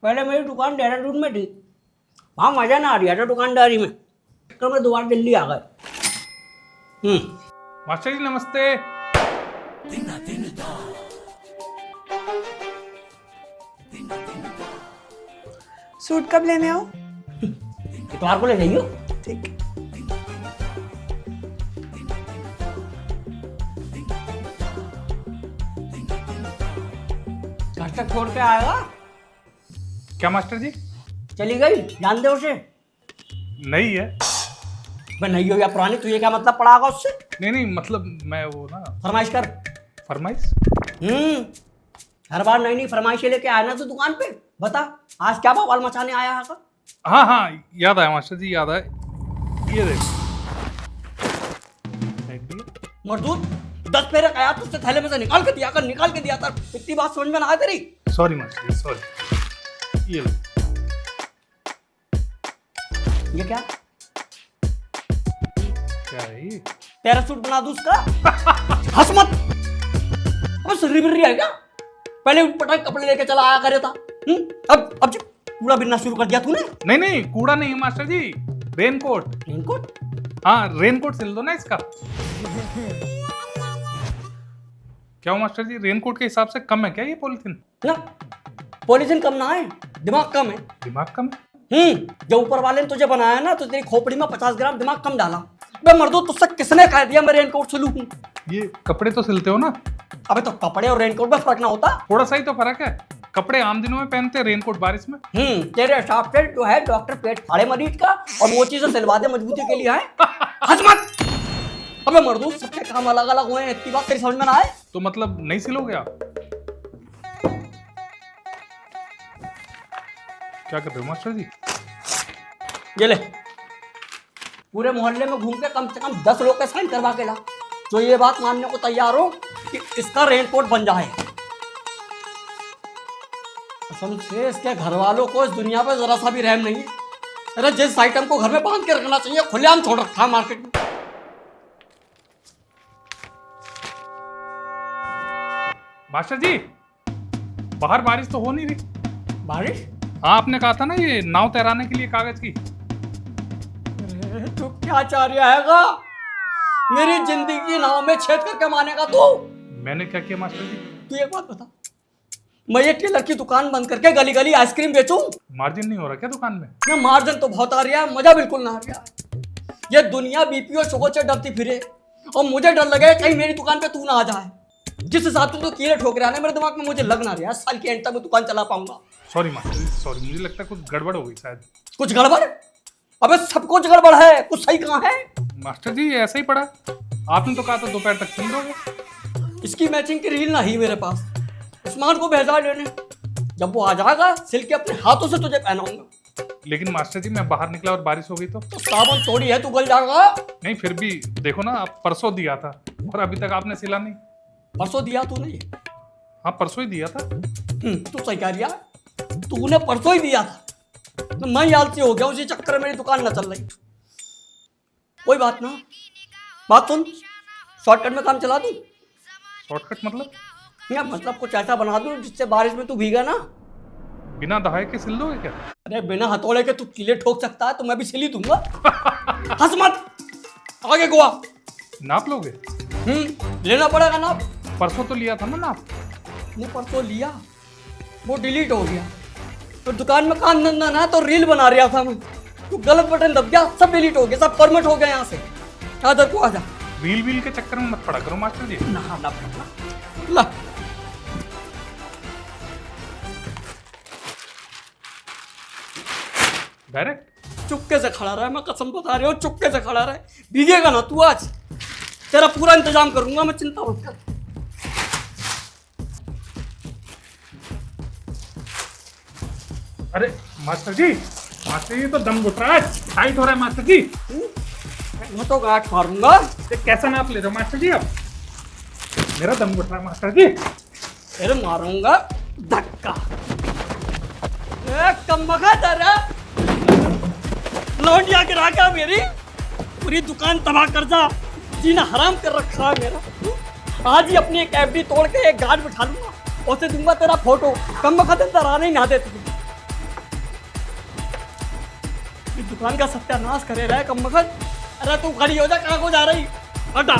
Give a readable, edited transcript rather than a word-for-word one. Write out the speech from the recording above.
पहले मेरी दुकान देहरादून में थी, वहाँ मजा ना आ रहा था दुकानदारी में, तो मैं दोबारा दिल्ली आ गए। मास्टर जी नमस्ते। सूट कब लेने आओ? इतवार को ले जाइयो। ठीक। घर तक छोड़ के आएगा? क्या मास्टर जी? चली गई, जान दे उसे। नहीं है। मैं नहीं हो या पुरानी, तुझे क्या मतलब पड़ा होगा उससे? नहीं मतलब मैं वो ना फरमाइश कर। फरमाइश। हर बार नई नई फरमाइशें लेके आया ना तू दुकान पे। बता आज क्या बवाल मचाने आया है? हाँ याद आया मास्टर जी, याद आया। ये देख मरदूत, 10 फेरे कहा तुझसे थैले में से निकाल के दिया कर। इतनी बात समझ में ना आए तेरी? सॉरी मास्टर जी, सॉरी। ये लो। ये क्या क्या है ये? तेरा सूट बना दूं उसका? हंस मत। अब सर्री बिर्री है क्या? पहले पटाख कपड़े लेके चला आया करे था। अब जब कूड़ा बिनना शुरू कर दिया तूने। नहीं कूड़ा नहीं है मास्टर जी, रेनकोट। रेनकोट? हाँ रेनकोट सिल दो ना इसका। क्या हो मास्टर जी, रेनकोट के हिसाब से कम है क्या ये पॉलिथीन? ना पॉलिथीन कम ना है, दिमाग कम है। दिमाग कम है? जो ऊपर वाले ने तुझे बनाया ना, तो तेरी खोपड़ी में 50 ग्राम दिमाग कम डाला। बे मर्दो, तुझसे किसने कह दिया मैं रेनकोट सिलूं? ये कपड़े तो सिलते हो ना? अबे तो कपड़े और रेनकोट में फर्क ना होता? थोड़ा सा ही तो फर्क है। कपड़े आम दिनों में पहनते हैं, रेनकोट बारिश में। तेरे हिसाब से जो है डॉक्टर पेट फाड़े मरीज का और वो चीजें सिलवा दे मजबूती के लिए है। हंस मत। अबे मर्दू, सबके काम अलग अलग हुए हैं, इतनी बात तेरी समझ में ना आए? तो मतलब नहीं सिलोगे आप? क्या कर रहे हो मास्टर जी? ये ले, पूरे मोहल्ले में घूम के कम से कम 10 लोग के साइन करवा के ला, जो ये बात मानने को तैयार हो कि इसका रेनकोट बन जाए। कसम से इसके घर वालों को इस दुनिया पे जरा सा भी रहम नहीं है। अरे जिस आइटम को घर में बांध के रखना चाहिए खुलेआम छोड़ रखा है मार्केट में। मास्टर जी बाहर बारिश तो हो नहीं रही। बारिश? हाँ आपने कहा था ना ये नाव तैराने के लिए कागज की। तू क्या चाह रहा है? मेरी जिंदगी की नाव में छेद करके मानेगा तू? मैंने क्या किया मास्टर जी? तू एक बात बता, मैं ये टेलर की दुकान बंद करके गली गली आइसक्रीम बेचूं? मार्जिन नहीं हो रहा क्या दुकान में? ना मार्जिन तो बहुत आ रहा है, मजा बिल्कुल ना आ रहा है। ये दुनिया बीपीओ शुगर से डरती फिरे और मुझे डर लगे कहीं मेरी दुकान पे तू ना आ जाए। जिस हिसाब से तो कीड़े ठोक रहा है मेरे दिमाग में, मुझे लग ना रहा है साल के एंड तक मैं दुकान चला पाऊंगा। सॉरी मास्टर जी, सॉरी। मुझे लगता है कुछ गड़बड़ हो गई शायद। कुछ गड़बड़? अबे सब कुछ गड़बड़ है, कुछ सही कहाँ है? मास्टर जी ऐसा ही पड़ा। आपने तो कहा था दोपहर तक सिल दोगे। इसकी मैचिंग की रील नहीं मेरे पास, उस्मान को भेजा लेने। जब वो आ जाएगा सिल के अपने हाथों से तुझे पहनाऊंगा। लेकिन मास्टर जी मैं बाहर निकला और बारिश हो गई तो साबुन थोड़ी है, तू गल जाएगा। नहीं फिर भी देखो ना, आप परसों दिया था और अभी तक आपने सिला नहीं। परसों दिया तूने? हाँ परसों ही दिया था। तू सही कह रहा, तूने परसों ही दिया था, तो मैं आलसी हो गया, उसी चक्कर में मेरी दुकान न चल रही। कोई बात ना, बात सुन, शॉर्टकट में काम चला दूं? शॉर्टकट मतलब? या मतलब कुछ ऐसा बना दूं जिससे बारिश में तू भीगा ना। बिना दहाए के सिल दोगे क्या? अरे बिना हथौड़े के तू कीले ठोक सकता है तो मैं भी सिल ही दूंगा। हंस मत, आगे गोवा। नाप लोगे? लेना पड़ेगा ना। परसों तो लिया था ना नाप। वो परसों लिया, वो डिलीट हो गया। तो दुकान में काम धंधा ना तो रील बना रहा था मैं, तो गलत बटन दब गया, सब डिलीट हो गया, सब फॉर्मेट हो गया। यहाँ से आदर को आजा। रील व्हील के चक्कर में मत पड़ा करो मास्टर जी। ना ला। डायरेक्ट चुपके से खड़ा रहा, मैं कसम बता रही हूँ, चुपके से खड़ा रहा। भीगेगा ना तू आज, तेरा पूरा इंतजाम करूंगा मैं, चिंता मत कर। अरे मास्टर जी तो दम घुट रहा है, टाइट हो रहा है मास्टर जी। मैं तो गांठ मारूंगा। कैसा नाप ले रहे हो मास्टर जी आप? मेरा दम घुट रहा है मास्टर जी। फिर मारूंगा धक्का। कम मगा तेरा लौंडिया गिरा क्या मेरी पूरी दुकान तबाह कर जा, जीना हराम कर रखा है मेरा। आज ही अपनी एक एफडी तोड़ के एक गार्ड बिठा लूंगा, उसे दूंगा तेरा फोटो। कम वक्त अंदर आने ही ना देते। इस दुकान का सत्यानाश करे रहे कम बखत। अरे तू खड़ी हो जा, कहाँ को जा रही? हटा।